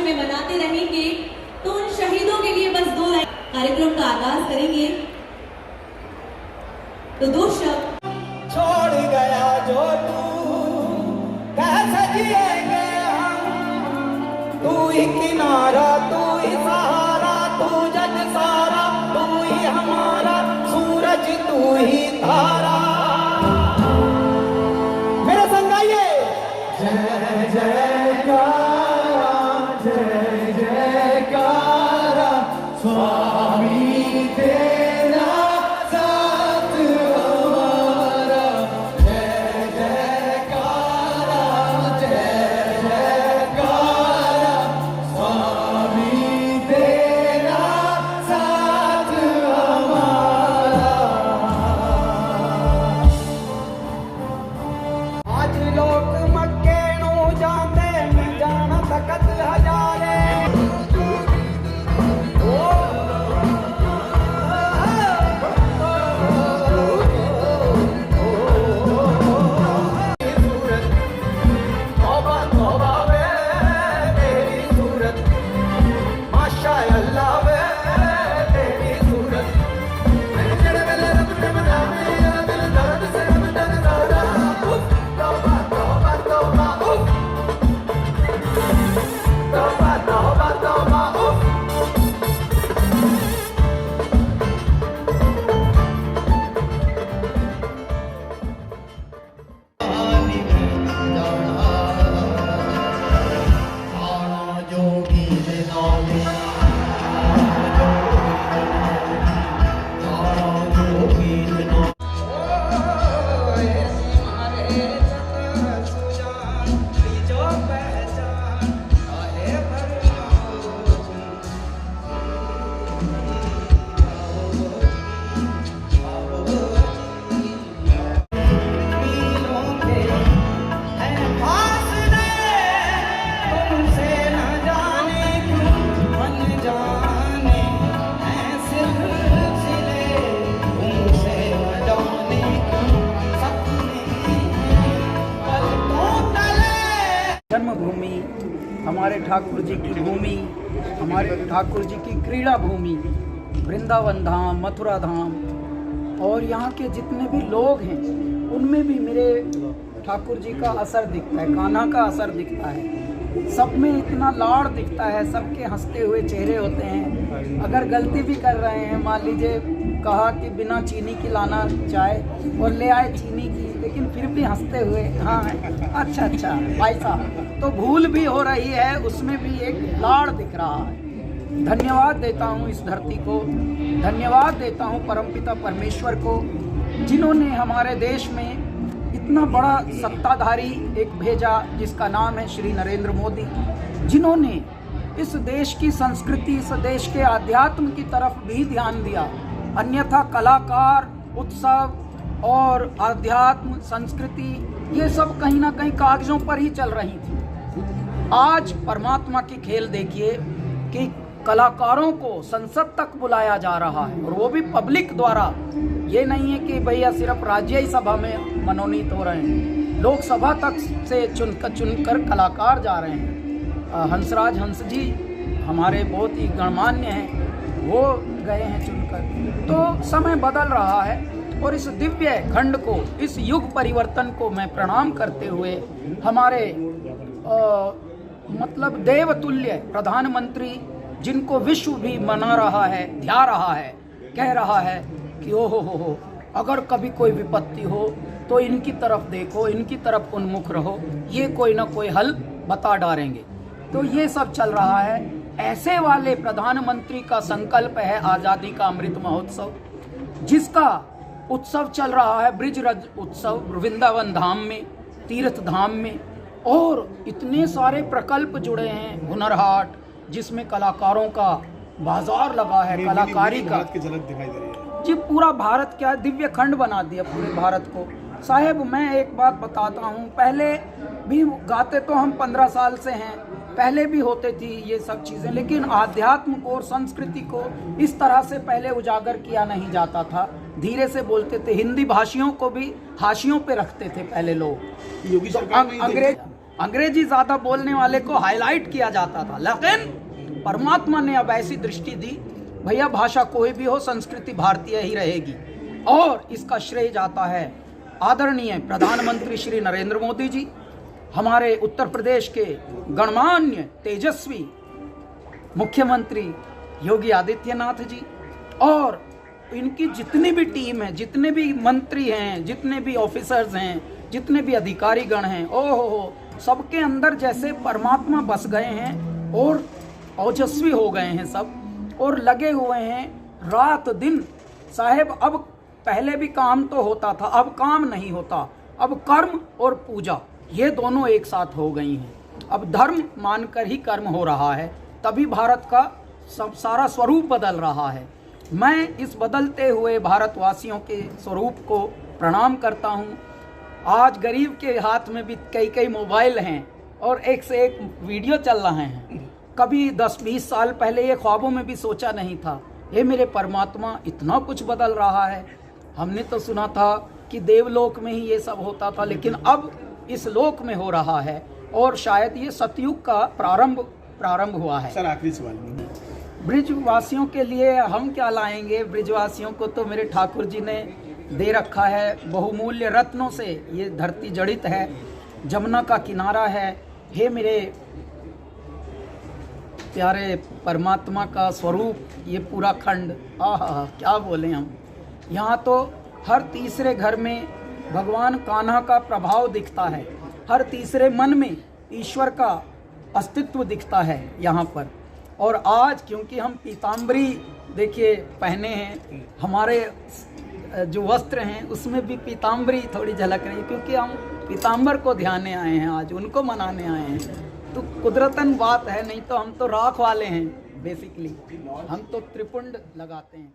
में मनाते रहेंगे, तो उन शहीदों के लिए बस 2 लाइन कार्यक्रम का आगाज करेंगे। तो 2 शब्द। छोड़ गया जो तू कैसे जिएंगे हम, तू ही किनारा, तू ही सहारा, तू जग सारा, तू ही हमारा सूरज, तू ही तारा। मेरे संग आइए। जय जयकारा, जय जयकारा, स्वामी तेरा साथ हमारा। जय जयकारा, जय जयकारा, स्वामी तेरा साथ हमारा। आज लोग मक्के नू जाते, मैं जाना तकत हजारे। जन्मभूमि, हमारे ठाकुर जी की भूमि, हमारे ठाकुर जी की क्रीड़ा भूमि, वृंदावन धाम, मथुरा धाम, और यहाँ के जितने भी लोग हैं उनमें भी मेरे ठाकुर जी का असर दिखता है, कान्हा का असर दिखता है। सब में इतना लाड़ दिखता है, सबके हंसते हुए चेहरे होते हैं। अगर गलती भी कर रहे हैं, मान लीजिए कहा कि बिना चीनी की लाना चाय और ले आए चीनी की, लेकिन फिर भी हंसते हुए हाँ अच्छा भाई साहब, तो भूल भी हो रही है, उसमें भी एक लाड़ दिख रहा है। धन्यवाद देता हूँ इस धरती को, धन्यवाद देता हूँ परमपिता परमेश्वर को, जिन्होंने हमारे देश में इतना बड़ा सत्ताधारी एक भेजा जिसका नाम है श्री नरेंद्र मोदी, जिन्होंने इस देश की संस्कृति, इस देश के आध्यात्म की तरफ भी ध्यान दिया। अन्यथा कलाकार, उत्सव और आध्यात्म, संस्कृति ये सब कहीं ना कहीं कागजों पर ही चल रही थी। आज परमात्मा की खेल देखिए कि कलाकारों को संसद तक बुलाया जा रहा है, और वो भी पब्लिक द्वारा। ये नहीं है कि भैया सिर्फ राज्य सभा में मनोनीत हो रहे हैं, लोकसभा तक से चुनकर कलाकार जा रहे हैं। हंसराज हंस जी हमारे बहुत ही गणमान्य हैं, वो गए हैं चुनकर। तो समय बदल रहा है, और इस दिव्य खंड को, इस युग परिवर्तन को मैं प्रणाम करते हुए हमारे मतलब देवतुल्य प्रधानमंत्री, जिनको विश्व भी मना रहा है, ध्या रहा है, कह रहा है कि ओ हो, अगर कभी कोई विपत्ति हो तो इनकी तरफ देखो, इनकी तरफ उन्मुख रहो, ये कोई ना कोई हल बता डालेंगे। तो ये सब चल रहा है। ऐसे वाले प्रधानमंत्री का संकल्प है आज़ादी का अमृत महोत्सव, जिसका उत्सव चल रहा है ब्रिजरज उत्सव वृंदावन धाम में, तीर्थ धाम में, और इतने सारे प्रकल्प जुड़े हैं। हुनर हाट, जिसमें कलाकारों का बाजार लगा है, कलाकारी का की झलक दिखाई दे रही है जी। पूरा भारत क्या दिव्य खंड बना दिया पूरे भारत को। साहेब मैं एक बात बताता हूँ, पहले भी गाते तो हम 15 साल से हैं, पहले भी होते थी ये सब चीज़ें, लेकिन आध्यात्म को और संस्कृति को इस तरह से पहले उजागर किया नहीं जाता था। धीरे से बोलते थे, हिंदी भाषियों को भी हाशियों पे रखते थे पहले लोग। योगी सरकार अंग्रेज अंग्रेजी ज़्यादा बोलने वाले को हाईलाइट किया जाता था, लेकिन परमात्मा ने अब ऐसी दृष्टि दी, भैया भाषा कोई भी हो, संस्कृति भारतीय ही रहेगी। और इसका श्रेय जाता है आदरणीय प्रधानमंत्री श्री नरेंद्र मोदी जी, हमारे उत्तर प्रदेश के गणमान्य तेजस्वी मुख्यमंत्री योगी आदित्यनाथ जी, और इनकी जितनी भी टीम है, जितने भी मंत्री हैं, जितने भी ऑफिसर्स हैं, जितने भी अधिकारी गण हैं, ओहो, सबके अंदर जैसे परमात्मा बस गए हैं और ओजस्वी हो गए हैं सब, और लगे हुए हैं रात दिन। साहेब अब पहले भी काम तो होता था, अब काम नहीं होता, अब कर्म और पूजा ये दोनों एक साथ हो गई हैं। अब धर्म मानकर ही कर्म हो रहा है, तभी भारत का सब सारा स्वरूप बदल रहा है। मैं इस बदलते हुए भारतवासियों के स्वरूप को प्रणाम करता हूँ। आज गरीब के हाथ में भी कई कई मोबाइल हैं और एक से एक वीडियो चल रहे हैं। कभी 10-20 साल पहले ये ख्वाबों में भी सोचा नहीं था। हे मेरे परमात्मा, इतना कुछ बदल रहा है। हमने तो सुना था कि देवलोक में ही ये सब होता था, लेकिन अब इस लोक में हो रहा है, और शायद ये सतयुग का प्रारंभ हुआ है। सर आखिरी सवाल, ब्रिजवासियों के लिए हम क्या लाएंगे? ब्रिजवासियों को तो मेरे ठाकुर जी ने दे रखा है बहुमूल्य रत्नों से। ये धरती जड़ित है, जमुना का किनारा है। हे मेरे प्यारे परमात्मा का स्वरूप ये पूरा खंड, आहा क्या बोलें हम। यहाँ तो हर तीसरे घर में भगवान कान्हा का प्रभाव दिखता है, हर तीसरे मन में ईश्वर का अस्तित्व दिखता है यहाँ पर। और आज क्योंकि हम पीताम्बरी देखिए पहने हैं, हमारे जो वस्त्र हैं उसमें भी पीताम्बरी थोड़ी झलक रही है, क्योंकि हम पीताम्बर को ध्याने आए हैं, आज उनको मनाने आए हैं। तो कुदरतन बात है, नहीं तो हम तो राख वाले हैं बेसिकली, हम तो त्रिपुंड लगाते हैं।